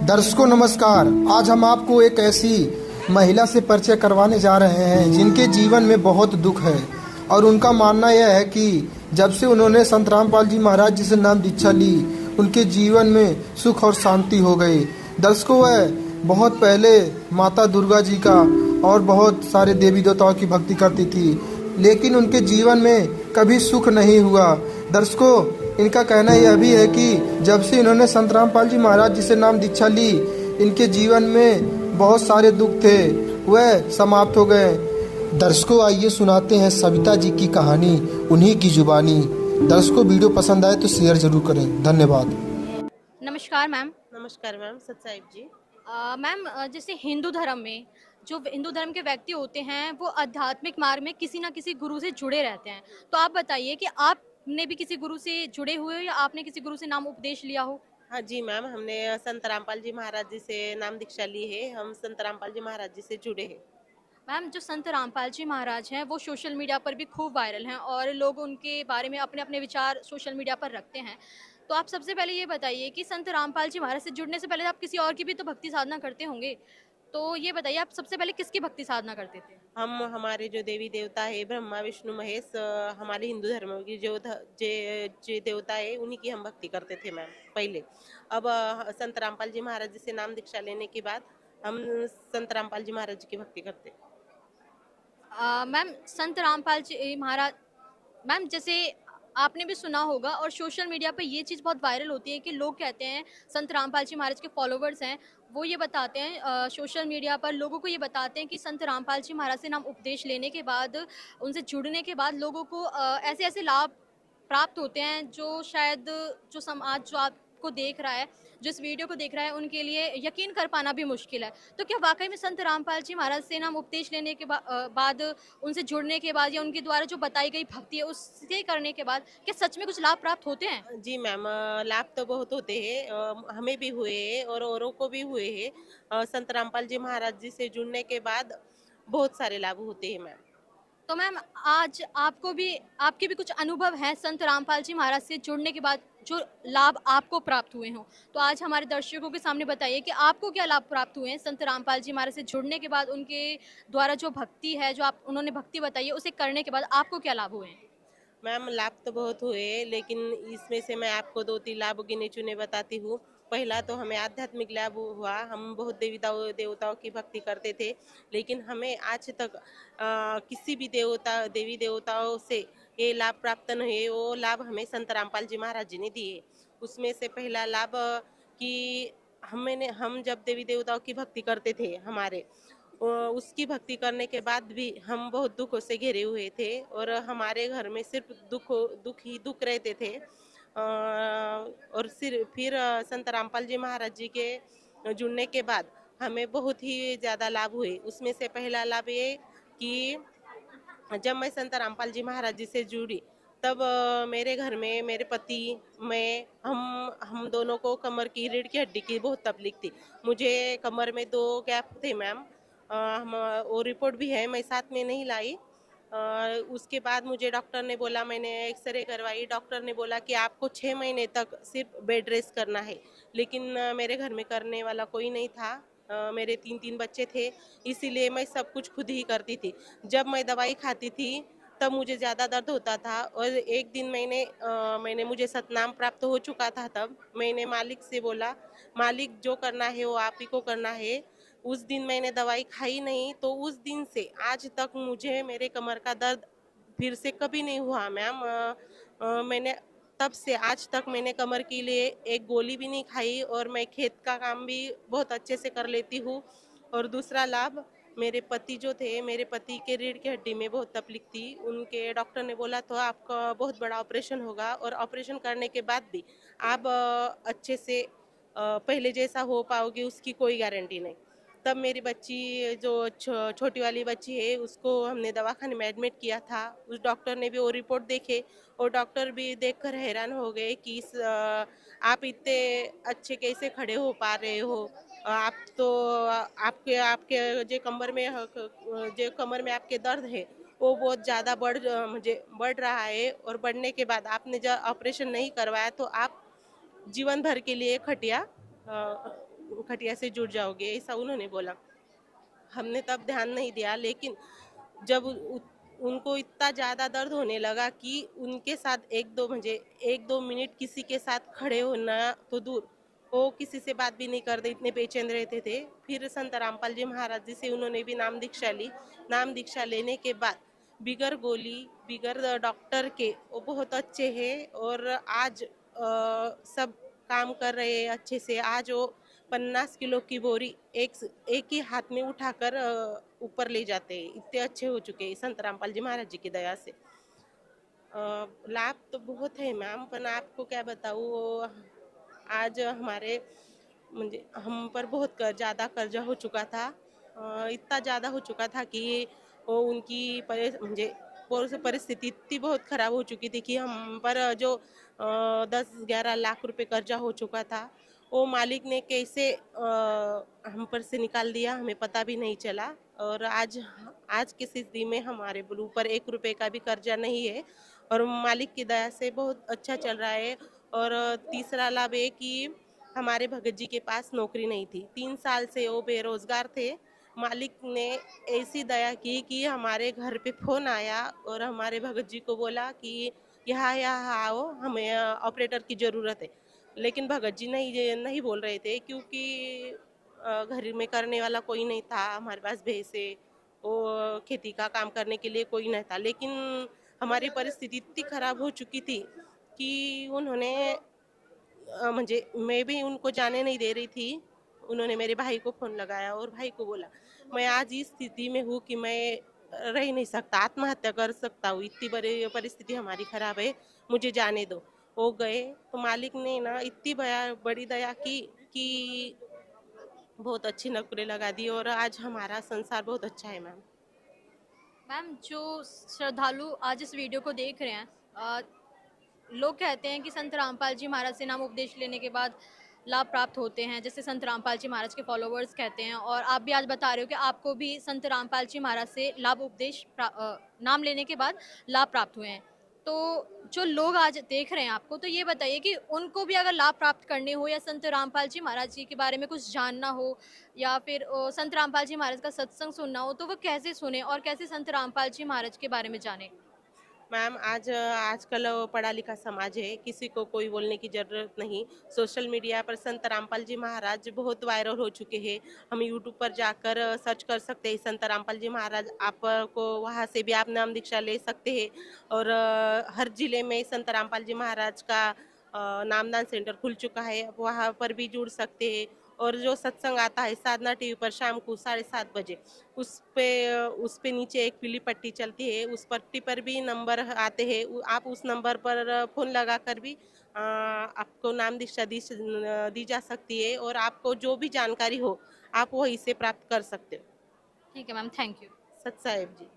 दर्शकों नमस्कार। आज हम आपको एक ऐसी महिला से परिचय करवाने जा रहे हैं जिनके जीवन में बहुत दुख है और उनका मानना यह है कि जब से उन्होंने संत रामपाल जी महाराज जी से नाम दीक्षा ली उनके जीवन में सुख और शांति हो गई। दर्शकों, वह बहुत पहले माता दुर्गा जी का और बहुत सारे देवी देवताओं की भक्ति करती थी, लेकिन उनके जीवन में कभी सुख नहीं हुआ। दर्शकों, इनका कहना यह भी है कि जब से इन्होंने संत रामपाल जी महाराज जी से नाम दीक्षा ली, इनके जीवन में बहुत सारे दुख थे, वह समाप्त हो गए। दर्शकों, आइए सुनाते हैं सविता जी की कहानी, उन्हीं की जुबानी। दर्शकों, वीडियो पसंद आए तो शेयर जरूर करें। धन्यवाद। नमस्कार मैम। नमस्कार मैम, सतसाहिब जी। मैम, जैसे हिंदू धर्म में जो हिंदू धर्म के व्यक्ति होते हैं वो आध्यात्मिक मार्ग में किसी ना किसी गुरु से जुड़े रहते हैं, तो आप बताइए कि आपने भी किसी गुरु से जुड़े हुए हो या आपने किसी गुरु से नाम उपदेश लिया हो? हाँ जी मैम, हमने संत रामपाल जी महाराज जी से नाम दीक्षा ली है। हम संत रामपाल जी महाराज जी से जुड़े हैं। मैम, जो संत रामपाल जी महाराज हैं वो सोशल मीडिया पर भी खूब वायरल हैं और लोग उनके बारे में अपने अपने विचार सोशल मीडिया पर रखते हैं, तो आप सबसे पहले ये बताइए कि संत रामपाल जी महाराज से जुड़ने से पहले आप किसी और की भी तो भक्ति साधना करते होंगे, तो ये बताइए आप सबसे पहले किसकी भक्ति साधना करते थे? हम हमारे जो देवी देवता है ब्रह्मा विष्णु महेश, हमारे हिंदू धर्म की जे देवता है उन्हीं की हम भक्ति करते थे मैम पहले। अब संत रामपाल जी महाराज जी से नाम दीक्षा लेने के बाद हम संत रामपाल जी महाराज जी की भक्ति करते। मैम, संत रामपाल जी महाराज, मैम जैसे आपने भी सुना होगा और सोशल मीडिया पे ये चीज़ बहुत वायरल होती है कि लोग कहते हैं संत रामपाल जी महाराज के फॉलोवर्स हैं, वो ये बताते हैं सोशल मीडिया पर लोगों को ये बताते हैं कि संत रामपाल जी महाराज से नाम उपदेश लेने के बाद, उनसे जुड़ने के बाद लोगों को ऐसे ऐसे लाभ प्राप्त होते हैं जो शायद जो समाज जो आपको देख रहा है, जो इस वीडियो को देख रहा है, उनके लिए यकीन कर पाना भी मुश्किल है। तो क्या वाकई में संत रामपाल जी महाराज से नाम उपदेश लेने के बाद, उनसे जुड़ने के बाद या उनके द्वारा जो बताई गई भक्ति है उससे करने के बाद क्या सच में कुछ लाभ प्राप्त होते हैं? जी मैम, लाभ तो बहुत होते हैं। हमें भी हुए हैं और औरों को भी हुए हैं। संत रामपाल जी महाराज जी से जुड़ने के बाद बहुत सारे लाभ होते हैं मैम। तो मैम, आज आपके भी कुछ अनुभव हैं संत रामपाल जी महाराज से जुड़ने के बाद जो लाभ आपको प्राप्त हुए हों, तो आज हमारे दर्शकों के सामने बताइए कि आपको क्या लाभ प्राप्त हुए हैं संत रामपाल जी महाराज से जुड़ने के बाद, उनके द्वारा जो भक्ति है, जो आप उन्होंने भक्ति बताई है उसे करने के बाद आपको क्या लाभ हुए हैं? मैम, लाभ तो बहुत हुए, लेकिन इसमें से मैं आपको 2-3 लाभ गिने चुने बताती हूँ। पहला तो हमें आध्यात्मिक लाभ हुआ। हम बहुत देवताओं की भक्ति करते थे, लेकिन हमें आज तक किसी भी देवी देवताओं से ये लाभ प्राप्त नहीं है। वो लाभ हमें संत रामपाल जी महाराज जी ने दिए। उसमें से पहला लाभ कि हम जब देवी देवताओं की भक्ति करते थे उसकी भक्ति करने के बाद भी हम बहुत दुखों से घिरे हुए थे और हमारे घर में सिर्फ दुख रहते थे। और फिर संत रामपाल जी महाराज जी के जुड़ने के बाद हमें बहुत ही ज़्यादा लाभ हुए। उसमें से पहला लाभ ये कि जब मैं संत रामपाल जी महाराज जी से जुड़ी तब मेरे घर में मेरे पति, मैं, हम दोनों को कमर की रीढ़ की हड्डी की बहुत तकलीफ थी। मुझे कमर में 2 गैप थे मैम। हम वो रिपोर्ट भी है, मैं साथ में नहीं लाई। उसके बाद मुझे डॉक्टर ने बोला, मैंने एक्सरे करवाई, डॉक्टर ने बोला कि आपको 6 महीने तक सिर्फ बेड रेस्ट करना है। लेकिन मेरे घर में करने वाला कोई नहीं था। मेरे 3-3 बच्चे थे, इसीलिए मैं सब कुछ खुद ही करती थी। जब मैं दवाई खाती थी तब मुझे ज़्यादा दर्द होता था और एक दिन मुझे सतनाम प्राप्त हो चुका था। तब मैंने मालिक से बोला, मालिक जो करना है वो आप ही को करना है। उस दिन मैंने दवाई खाई नहीं, तो उस दिन से आज तक मुझे मेरे कमर का दर्द फिर से कभी नहीं हुआ मैम। मैंने तब से आज तक मैंने कमर के लिए एक गोली भी नहीं खाई और मैं खेत का काम भी बहुत अच्छे से कर लेती हूँ। और दूसरा लाभ, मेरे पति जो थे, मेरे पति के रीढ़ की हड्डी में बहुत तकलीफ थी। उनके डॉक्टर ने बोला तो आपका बहुत बड़ा ऑपरेशन होगा और ऑपरेशन करने के बाद भी आप अच्छे से पहले जैसा हो पाओगे उसकी कोई गारंटी नहीं। तब मेरी बच्ची जो छोटी वाली बच्ची है उसको हमने दवाखाने में एडमिट किया था। उस डॉक्टर ने भी वो रिपोर्ट देखे और डॉक्टर भी देखकर हैरान हो गए कि आप इतने अच्छे कैसे खड़े हो पा रहे हो। आप तो आपके आपके जो कमर में आपके दर्द है वो बहुत ज़्यादा मुझे बढ़ रहा है और बढ़ने के बाद आपने जब ऑपरेशन नहीं करवाया तो आप जीवन भर के लिए खटिया से जुड़ जाओगे, ऐसा उन्होंने बोला। हमने तब ध्यान नहीं दिया, लेकिन जब उनको इतना ज़्यादा दर्द होने लगा कि उनके साथ एक दो मिनट किसी के साथ खड़े होना तो दूर, वो किसी से बात भी नहीं करते, इतने बेचैन रहते थे। फिर संत रामपाल जी महाराज जी से उन्होंने भी नाम दीक्षा ली। नाम दीक्षा लेने के बाद बिगर गोली बिगर डॉक्टर के वो बहुत अच्छे हैं, और आज सब काम कर रहे हैं अच्छे से। आज वो 50 किलो की बोरी एक ही हाथ में उठाकर ऊपर ले जाते हैं, इतने अच्छे हो चुके हैं संत रामपाल जी महाराज जी की दया से। लाभ तो बहुत है मैम, पण आपको क्या बताऊँ, वो आज हमारे म्हणजे हम पर बहुत ज़्यादा कर्जा हो चुका था। इतना ज़्यादा हो चुका था कि वो उनकी परिस्थिति इतनी बहुत ख़राब हो चुकी थी कि हम पर जो 10-11 लाख रुपए कर्जा हो चुका था, वो मालिक ने कैसे हम पर से निकाल दिया हमें पता भी नहीं चला। और आज की स्थिति में हमारे ऊपर 1 रुपए का भी कर्जा नहीं है, और मालिक की दया से बहुत अच्छा चल रहा है। और तीसरा लाभ ये कि हमारे भगत जी के पास नौकरी नहीं थी, 3 साल से वो बेरोजगार थे। मालिक ने ऐसी दया की कि हमारे घर पे फोन आया और हमारे भगत जी को बोला कि यहाँ यहाँ आओ, हमें ऑपरेटर की ज़रूरत है। लेकिन भगत जी नहीं नहीं बोल रहे थे, क्योंकि घर में करने वाला कोई नहीं था, हमारे पास भैंसे वो खेती का काम करने के लिए कोई नहीं था। लेकिन हमारी परिस्थिति इतनी खराब हो चुकी थी कि उन्होंने मैं भी उनको जाने नहीं दे रही थी। उन्होंने मेरे भाई को फ़ोन लगाया और भाई को बोला, मैं आज इस स्थिति में हूँ कि मैं रह नहीं सकता, आत्महत्या कर सकता हूँ, इतनी बड़ी परिस्थिति हमारी ख़राब है, मुझे जाने दो। वो गए तो मालिक ने ना इतनी बड़ी दया की कि बहुत अच्छी नौकरी लगा दी, और आज हमारा संसार बहुत अच्छा है मैम। मैम जो श्रद्धालु आज इस वीडियो को देख रहे हैं, लोग कहते हैं कि संत रामपाल जी महाराज से नाम उपदेश लेने के बाद लाभ प्राप्त होते हैं, जैसे संत रामपाल जी महाराज के फॉलोवर्स कहते हैं, और आप भी आज बता रहे हो कि आपको भी संत रामपाल जी महाराज से नाम लेने के बाद लाभ प्राप्त हुए हैं। तो जो लोग आज देख रहे हैं आपको, तो ये बताइए कि उनको भी अगर लाभ प्राप्त करने हो या संत रामपाल जी महाराज जी के बारे में कुछ जानना हो, या फिर संत रामपाल जी महाराज का सत्संग सुनना हो, तो वो कैसे सुने और कैसे संत रामपाल जी महाराज के बारे में जाने? मैम आजकल पढ़ा लिखा समाज है, किसी को कोई बोलने की ज़रूरत नहीं। सोशल मीडिया पर संत रामपाल जी महाराज बहुत वायरल हो चुके हैं। हम यूट्यूब पर जाकर सर्च कर सकते हैं संत रामपाल जी महाराज, आपको वहाँ से भी आप नाम दीक्षा ले सकते हैं। और हर जिले में संत रामपाल जी महाराज का नामदान सेंटर खुल चुका है, आप वहाँ पर भी जुड़ सकते हैं। और जो सत्संग आता है साधना टीवी पर शाम को 7:30 बजे, उस पे नीचे एक पीली पट्टी चलती है, उस पट्टी पर भी नंबर आते हैं। आप उस नंबर पर फ़ोन लगाकर भी आपको नाम दीक्षा दी जा सकती है, और आपको जो भी जानकारी हो आप वहीं से प्राप्त कर सकते हो। ठीक है मैम, थैंक यू। सत साहेब जी।